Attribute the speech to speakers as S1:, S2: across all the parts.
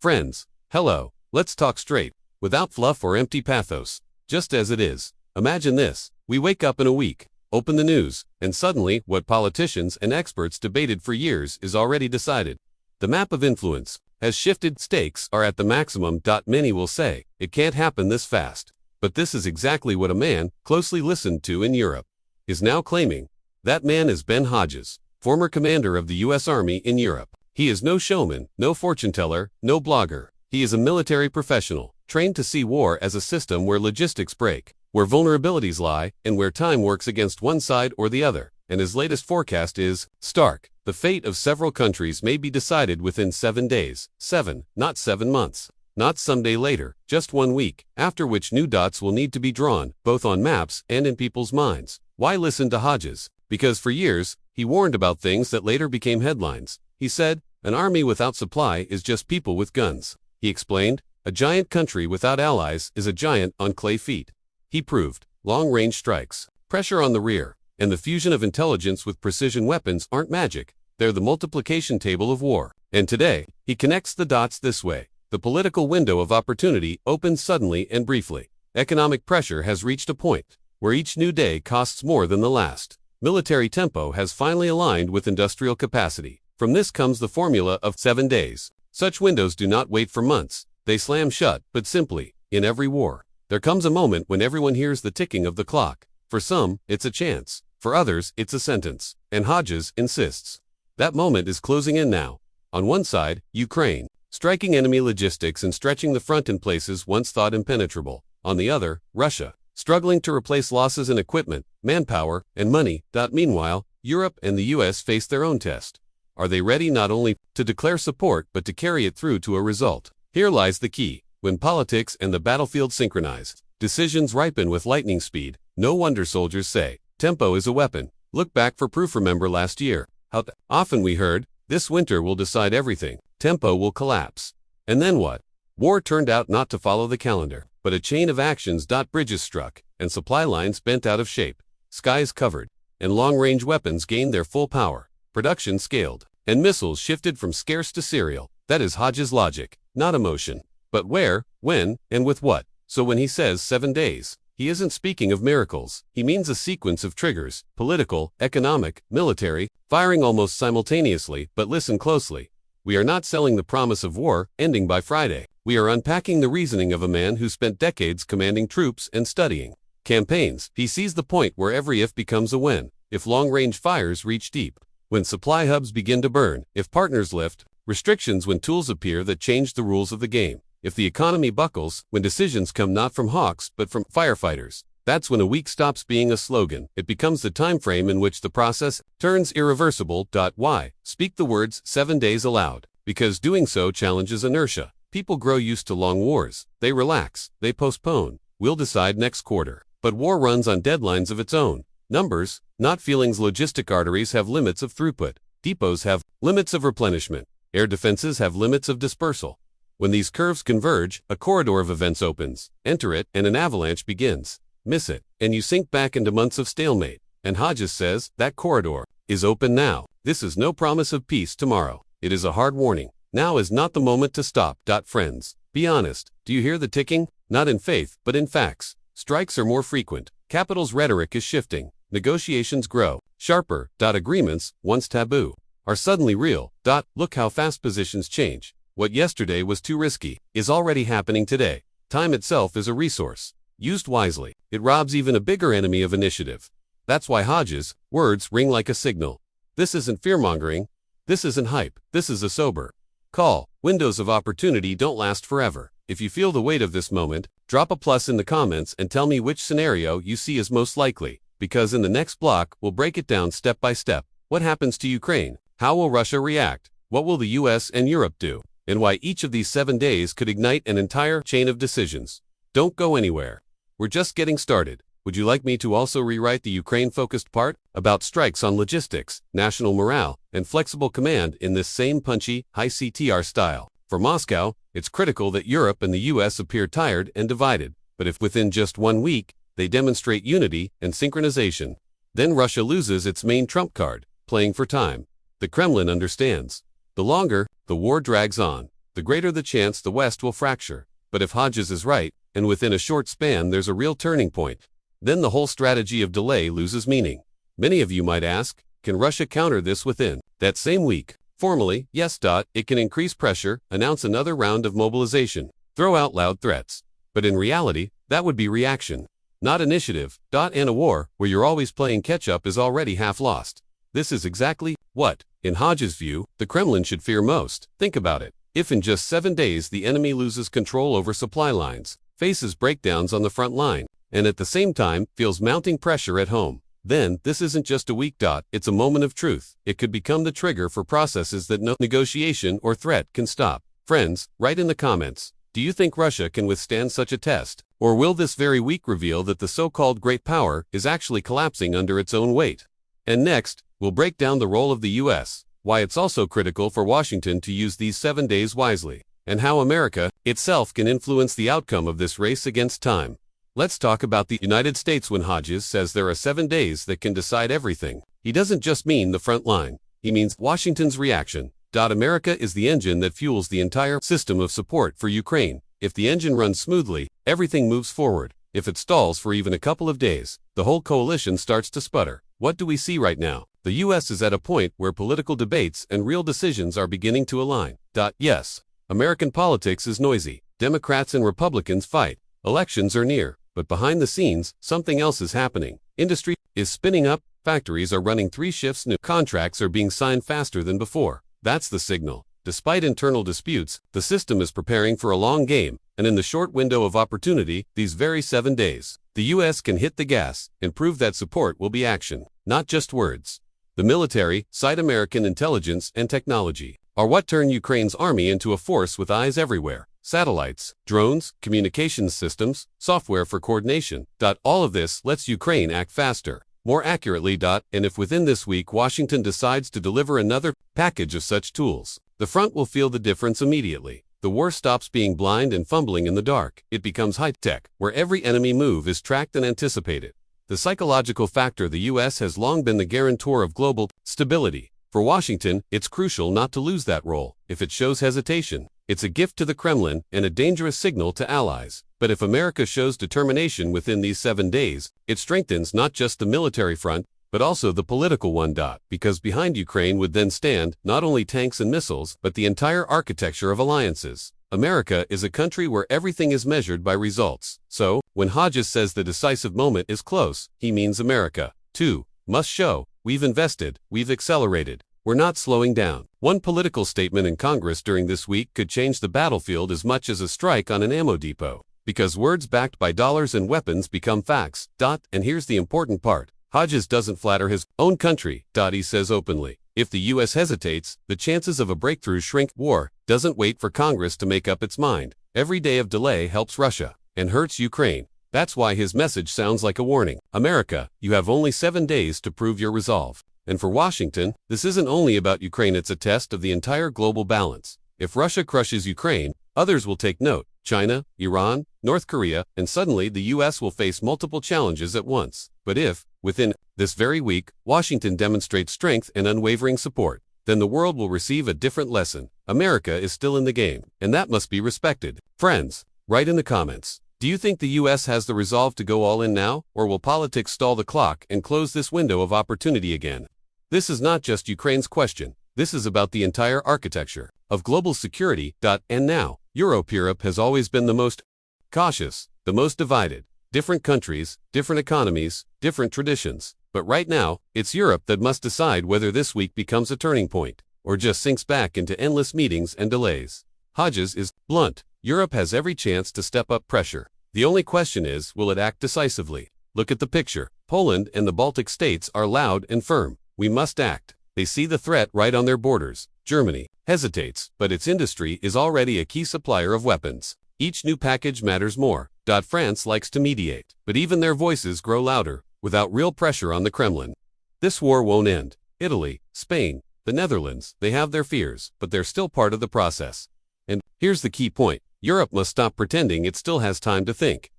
S1: Friends, hello, let's talk straight, without fluff or empty pathos, just as it is. Imagine this, we wake up in a week, open the news, and suddenly what politicians and experts debated for years is already decided. The map of influence has shifted, stakes are at the maximum. Many will say, it can't happen this fast. But this is exactly what a man, closely listened to in Europe, is now claiming. That man is Ben Hodges, former commander of the U.S. Army in Europe. He is no showman, no fortune teller, no blogger. He is a military professional, trained to see war as a system where logistics break, where vulnerabilities lie, and where time works against one side or the other. And his latest forecast is stark. The fate of several countries may be decided within 7 days. 7, not 7 months. Not someday later, just 1 week, after which new dots will need to be drawn, both on maps and in people's minds. Why listen to Hodges? Because for years, he warned about things that later became headlines. He said, an army without supply is just people with guns. He explained, a giant country without allies is a giant on clay feet. He proved, long-range strikes, pressure on the rear, and the fusion of intelligence with precision weapons aren't magic. They're the multiplication table of war. And today, he connects the dots this way. The political window of opportunity opens suddenly and briefly. Economic pressure has reached a point where each new day costs more than the last. Military tempo has finally aligned with industrial capacity. From this comes the formula of 7 days. Such windows do not wait for months. They slam shut, but simply, in every war, there comes a moment when everyone hears the ticking of the clock. For some, it's a chance. For others, it's a sentence. And Hodges insists. That moment is closing in now. On one side, Ukraine, striking enemy logistics and stretching the front in places once thought impenetrable. On the other, Russia, struggling to replace losses in equipment, manpower, and money. Meanwhile, Europe and the US face their own test. Are they ready not only to declare support but to carry it through to a result? Here lies the key. When politics and the battlefield synchronize, decisions ripen with lightning speed. No wonder soldiers say, tempo is a weapon. Look back for proof. Remember last year, how often we heard, this winter will decide everything. Tempo will collapse. And then what? War turned out not to follow the calendar, but a chain of actions. Bridges struck, and supply lines bent out of shape. Skies covered, and long-range weapons gained their full power. Production scaled, and missiles shifted from scarce to serial. That is Hodges' logic, not emotion. But where, when, and with what? So when he says 7 days, he isn't speaking of miracles. He means a sequence of triggers, political, economic, military, firing almost simultaneously. But listen closely. We are not selling the promise of war ending by Friday. We are unpacking the reasoning of a man who spent decades commanding troops and studying campaigns. He sees the point where every if becomes a when. If long-range fires reach deep, when supply hubs begin to burn, if partners lift restrictions, when tools appear that change the rules of the game, if the economy buckles, when decisions come not from hawks but from firefighters. That's when a week stops being a slogan. It becomes the time frame in which the process turns irreversible. Why? Speak the words 7 days aloud. Because doing so challenges inertia. People grow used to long wars. They relax. They postpone. We'll decide next quarter. But war runs on deadlines of its own. Numbers, not feelings. Logistic arteries have limits of throughput. Depots have limits of replenishment. Air defenses have limits of dispersal. When these curves converge, a corridor of events opens. Enter it, and an avalanche begins. Miss it, and you sink back into months of stalemate. And Hodges says, that corridor is open now. This is no promise of peace tomorrow. It is a hard warning. Now is not the moment to stop. Friends, be honest. Do you hear the ticking? Not in faith, but in facts. Strikes are more frequent. Capital's rhetoric is shifting. Negotiations grow sharper. Agreements, once taboo, are suddenly real. Look how fast positions change. What yesterday was too risky is already happening today. Time itself is a resource. Used wisely, it robs even a bigger enemy of initiative. That's why Hodges' words ring like a signal. This isn't fear-mongering. This isn't hype. This is a sober call. Windows of opportunity don't last forever. If you feel the weight of this moment, drop a plus in the comments and tell me which scenario you see as most likely. Because in the next block, we'll break it down step by step. What happens to Ukraine? How will Russia react? What will the US and Europe do? And why each of these 7 days could ignite an entire chain of decisions. Don't go anywhere. We're just getting started. Would you like me to also rewrite the Ukraine-focused part about strikes on logistics, national morale, and flexible command in this same punchy, high CTR style? For Moscow, it's critical that Europe and the US appear tired and divided. But if within just 1 week, they demonstrate unity and synchronization, then Russia loses its main trump card, playing for time. The Kremlin understands. The longer the war drags on, the greater the chance the West will fracture. But if Hodges is right, and within a short span there's a real turning point, then the whole strategy of delay loses meaning. Many of you might ask, can Russia counter this within that same week? Formally, yes. It can increase pressure, announce another round of mobilization, throw out loud threats. But in reality, that would be reaction, not initiative. And a war where you're always playing catch-up is already half lost. This is exactly what, in Hodges' view, the Kremlin should fear most. Think about it. If in just 7 days the enemy loses control over supply lines, faces breakdowns on the front line, and at the same time feels mounting pressure at home, then this isn't just a week. It's a moment of truth. It could become the trigger for processes that no negotiation or threat can stop. Friends, write in the comments, do you think Russia can withstand such a test? Or will this very week reveal that the so-called great power is actually collapsing under its own weight? And next, we'll break down the role of the US, why it's also critical for Washington to use these 7 days wisely, and how America itself can influence the outcome of this race against time. Let's talk about the United States. When Hodges says there are 7 days that can decide everything, he doesn't just mean the front line, he means Washington's reaction. America is the engine that fuels the entire system of support for Ukraine. If the engine runs smoothly, everything moves forward. If it stalls for even a couple of days, the whole coalition starts to sputter. What do we see right now? The US is at a point where political debates and real decisions are beginning to align. Yes, American politics is noisy. Democrats and Republicans fight. Elections are near. But behind the scenes, something else is happening. Industry is spinning up. Factories are running 3 shifts. New contracts are being signed faster than before. That's the signal. Despite internal disputes, the system is preparing for a long game, and in the short window of opportunity, these very 7 days, the US can hit the gas and prove that support will be action, not just words. The military, side American intelligence and technology, are what turn Ukraine's army into a force with eyes everywhere. Satellites, drones, communications systems, software for coordination. All of this lets Ukraine act faster, more accurately. And if within this week Washington decides to deliver another package of such tools, the front will feel the difference immediately. The war stops being blind and fumbling in the dark. It becomes high-tech, where every enemy move is tracked and anticipated. The psychological factor. The US has long been the guarantor of global stability. For Washington, it's crucial not to lose that role. If it shows hesitation, it's a gift to the Kremlin and a dangerous signal to allies. But if America shows determination within these 7 days, it strengthens not just the military front, but also the political one. Because behind Ukraine would then stand not only tanks and missiles, but the entire architecture of alliances. America is a country where everything is measured by results. So, when Hodges says the decisive moment is close, he means America, too, must show, we've invested, we've accelerated, we're not slowing down. One political statement in Congress during this week could change the battlefield as much as a strike on an ammo depot. Because words backed by dollars and weapons become facts. And here's the important part. Hodges doesn't flatter his own country. He says openly, if the US hesitates, the chances of a breakthrough shrink. War doesn't wait for Congress to make up its mind. Every day of delay helps Russia and hurts Ukraine. That's why his message sounds like a warning. America, you have only 7 days to prove your resolve. And for Washington, this isn't only about Ukraine, it's a test of the entire global balance. If Russia crushes Ukraine, others will take note. China, Iran, North Korea, and suddenly the US will face multiple challenges at once. But if, within this very week, Washington demonstrates strength and unwavering support, then the world will receive a different lesson. America is still in the game, and that must be respected. Friends, write in the comments. Do you think the US has the resolve to go all in now, or will politics stall the clock and close this window of opportunity again? This is not just Ukraine's question. This is about the entire architecture of global security. And now, Europe has always been the most cautious, the most divided. Different countries, different economies, different traditions. But right now, it's Europe that must decide whether this week becomes a turning point, or just sinks back into endless meetings and delays. Hodges is blunt. Europe has every chance to step up pressure. The only question is, will it act decisively? Look at the picture. Poland and the Baltic states are loud and firm. We must act. They see the threat right on their borders. Germany hesitates, but its industry is already a key supplier of weapons. Each new package matters more. France likes to mediate, but even their voices grow louder, without real pressure on the Kremlin. This war won't end. Italy, Spain, the Netherlands, they have their fears, but they're still part of the process. And here's the key point. Europe must stop pretending it still has time to think.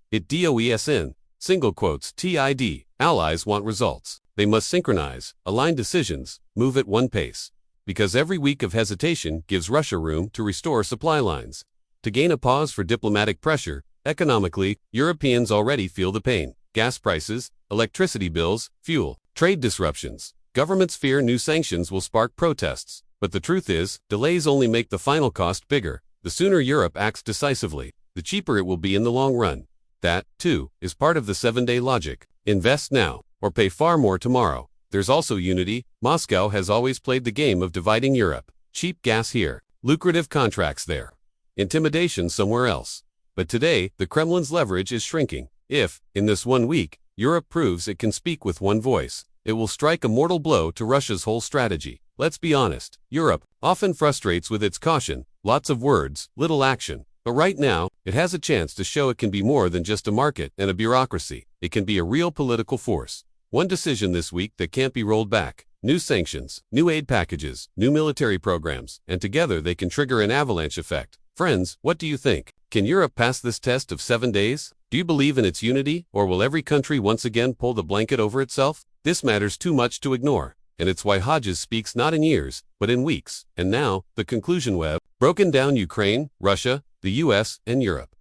S1: TID. Allies want results. They must synchronize, align decisions, move at one pace. because every week of hesitation gives Russia room to restore supply lines. To gain a pause for diplomatic pressure, economically, Europeans already feel the pain. Gas prices, electricity bills, fuel, trade disruptions. Governments fear new sanctions will spark protests. But the truth is, delays only make the final cost bigger. The sooner Europe acts decisively, the cheaper it will be in the long run. That, too, is part of the 7-day logic. Invest now, or pay far more tomorrow. There's also unity. Moscow has always played the game of dividing Europe. Cheap gas here, lucrative contracts there, intimidation somewhere else. But today, the Kremlin's leverage is shrinking. If, in this 1 week, Europe proves it can speak with one voice, it will strike a mortal blow to Russia's whole strategy. Let's be honest, Europe often frustrates with its caution, lots of words, little action. But right now, it has a chance to show it can be more than just a market and a bureaucracy. It can be a real political force. One decision this week that can't be rolled back. New sanctions, new aid packages, new military programs, and together they can trigger an avalanche effect. Friends, what do you think? Can Europe pass this test of 7 days? Do you believe in its unity, or will every country once again pull the blanket over itself? This matters too much to ignore, and it's why Hodges speaks not in years, but in weeks. And now, the conclusion web, broken down: Ukraine, Russia, the US, and Europe.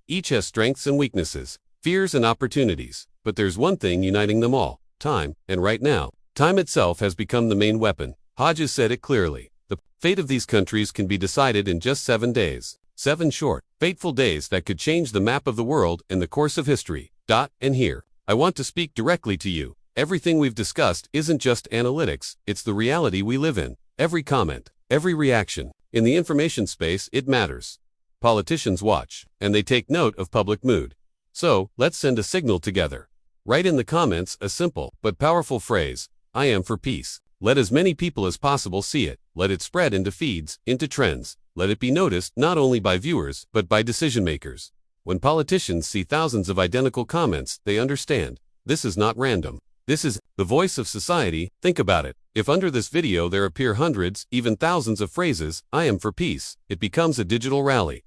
S1: Each has strengths and weaknesses, fears and opportunities, but there's one thing uniting them all: time. And right now, time itself has become the main weapon. Hodges said it clearly. The fate of these countries can be decided in just 7 days. 7 short, fateful days that could change the map of the world and the course of history. And here, I want to speak directly to you. Everything we've discussed isn't just analytics, it's the reality we live in. Every comment, every reaction. In the information space, it matters. Politicians watch, and they take note of public mood. So, let's send a signal together. Write in the comments a simple but powerful phrase: I am for peace. Let as many people as possible see it. Let it spread into feeds, into trends. Let it be noticed not only by viewers, but by decision makers. When politicians see thousands of identical comments, they understand. This is not random. This is the voice of society. Think about it. If under this video there appear hundreds, even thousands of phrases, I am for peace, it becomes a digital rally.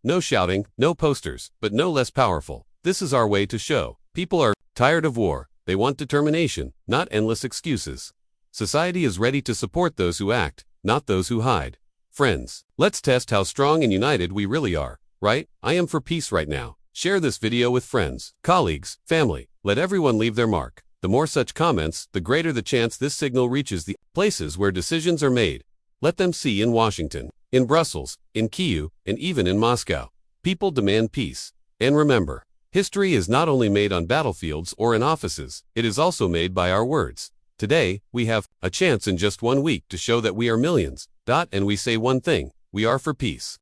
S1: No shouting, no posters, but no less powerful. This is our way to show people are tired of war. They want determination, not endless excuses. Society is ready to support those who act, not those who hide. Friends, let's test how strong and united we really are, right? I am for peace right now. Share this video with friends, colleagues, family. Let everyone leave their mark. The more such comments, the greater the chance this signal reaches the places where decisions are made. Let them see in Washington, in Brussels, in Kyiv, and even in Moscow. People demand peace. And remember, history is not only made on battlefields or in offices, it is also made by our words. Today, we have a chance in just 1 week to show that we are millions. And we say one thing: we are for peace.